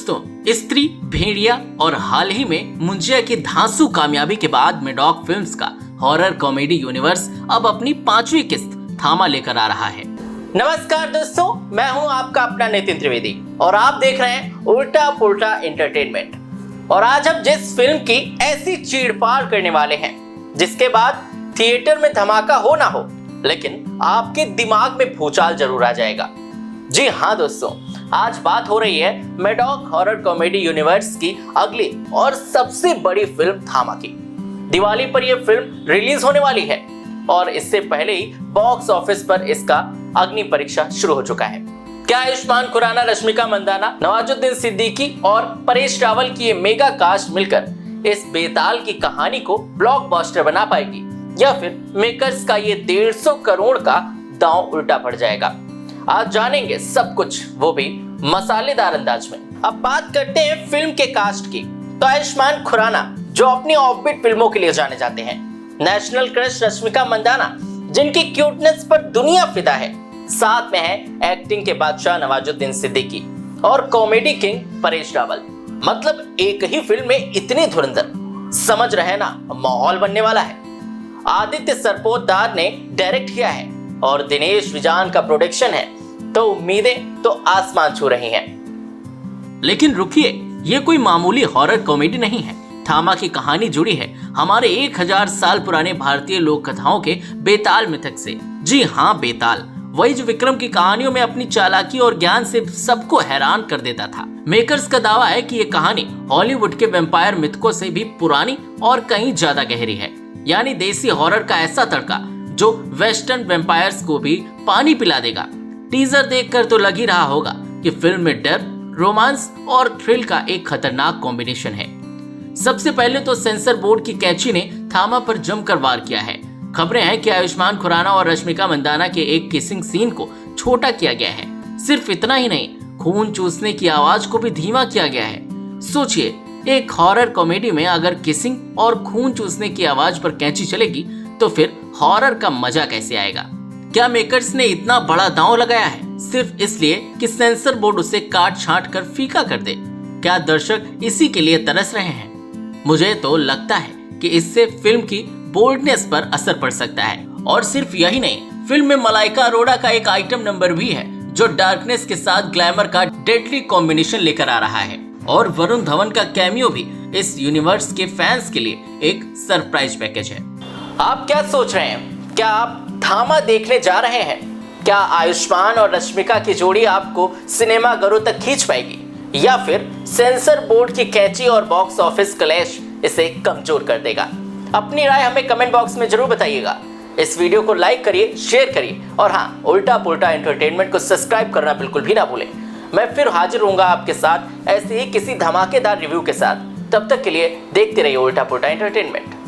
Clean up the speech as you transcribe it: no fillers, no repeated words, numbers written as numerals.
दोस्तों, स्त्री, भेड़िया और हाल ही में मुंजिया की धांसू कामयाबी के बाद मेडॉक फिल्म्स का हॉरर कॉमेडी यूनिवर्स अब अपनी 5वीं किस्त थामा लेकर आ रहा है। नमस्कार दोस्तों, मैं हूं आपका अपना नितिन त्रिवेदी और आप देख रहे हैं उल्टा पुल्टा एंटरटेनमेंट। और आज हम जिस फिल्म की ऐसी चीड़-फाड़ करने वाले हैं जिसके बाद थिएटर में धमाका हो ना हो, लेकिन आपके दिमाग में भूचाल जरूर आ जाएगा। जी हाँ दोस्तों, आज बात हो रही है मेडॉक हॉरर कॉमेडी यूनिवर्स की अगली और सबसे बड़ी फिल्म थामा की। दिवाली पर यह फिल्म रिलीज होने वाली है और इससे पहले ही बॉक्स ऑफिस पर इसका अग्नि परीक्षा शुरू हो चुका है। क्या आयुष्मान खुराना, रश्मिका मंदाना, नवाजुद्दीन सिद्दीकी और परेश रावल की ये मेगा कास्ट मिलकर इस बेताल की कहानी को ब्लॉकबस्टर बना पाएगी या फिर मेकर्स का ये 150 करोड़ का दांव उल्टा पड़ जाएगा? आज जानेंगे सब कुछ, वो भी मसालेदार अंदाज में। अब बात करते हैं फिल्म के कास्ट की। तो आयुष्मान खुराना, जो अपनी ऑफबीट फिल्मों के लिए जाने जाते हैं, नेशनल क्रश रश्मिका मंदाना, जिनकी क्यूटनेस पर दुनिया फिदा है, साथ में है एक्टिंग के बादशाह नवाजुद्दीन सिद्दीकी और कॉमेडी किंग परेश रावल। मतलब एक ही फिल्म में इतनी धुरंधर, समझ रहे ना, माहौल बनने वाला है। आदित्य सरपोतदार ने डायरेक्ट किया है और दिनेश विजान का प्रोडक्शन है, तो उम्मीदें तो आसमान छू रही हैं। लेकिन रुकिए, ये कोई मामूली हॉरर कॉमेडी नहीं है। थामा की कहानी जुड़ी है हमारे 1000 साल पुराने भारतीय लोक कथाओं के बेताल मिथक से। जी हाँ, बेताल, वही जो विक्रम की कहानियों में अपनी चालाकी और ज्ञान से सबको हैरान कर देता था। मेकर्स का दावा है कि ये कहानी हॉलीवुड के वैम्पायर मिथकों से भी पुरानी और कहीं ज्यादा गहरी है, यानी देसी हॉरर का ऐसा तड़का जो वेस्टर्न वैम्पायर्स को भी पानी पिला देगा। टीजर देखकर तो लग ही रहा होगा कि फिल्म में डर, रोमांस और थ्रिल का एक खतरनाक कॉम्बिनेशन है। सबसे पहले तो सेंसर बोर्ड की कैंची ने थामा पर जमकर वार किया है। खबरें हैं कि आयुष्मान खुराना और रश्मिका मंदाना के एक किसिंग सीन को छोटा किया गया है। सिर्फ इतना ही नहीं, खून चूसने की आवाज को भी धीमा किया गया है। सोचिए, एक हॉरर कॉमेडी में अगर किसिंग और खून चूसने की आवाज पर कैंची चलेगी तो फिर हॉरर का मजा कैसे आएगा? क्या मेकर्स ने इतना बड़ा दांव लगाया है सिर्फ इसलिए कि सेंसर बोर्ड उसे काट छांट कर फीका कर दे? क्या दर्शक इसी के लिए तरस रहे हैं? मुझे तो लगता है कि इससे फिल्म की बोल्डनेस पर असर पड़ सकता है। और सिर्फ यही नहीं, फिल्म में मलाइका अरोड़ा का एक आइटम नंबर भी है जो डार्कनेस के साथ ग्लैमर का डेडली कॉम्बिनेशन लेकर आ रहा है। और वरुण धवन का कैमियो भी इस यूनिवर्स के फैंस के लिए एक सरप्राइज पैकेज है। आप क्या सोच रहे हैं? क्या आप थामा देखने जा रहे हैं? क्या आयुष्मान और रश्मिका की जोड़ी आपको सिनेमा घरों तक खींच पाएगी या फिर सेंसर बोर्ड की कैंची और बॉक्स ऑफिस क्लैश इसे कमजोर कर देगा? अपनी राय हमें कमेंट बॉक्स में जरूर बताइएगा। इस वीडियो को लाइक करिए, शेयर करिए और हाँ, उल्टा पुल्टा एंटरटेनमेंट को सब्सक्राइब करना बिल्कुल भी ना भूलें। मैं फिर हाजिर होऊंगा आपके साथ ऐसे ही किसी धमाकेदार रिव्यू के साथ। तब तक के लिए देखते रहिए उल्टा पुल्टा एंटरटेनमेंट।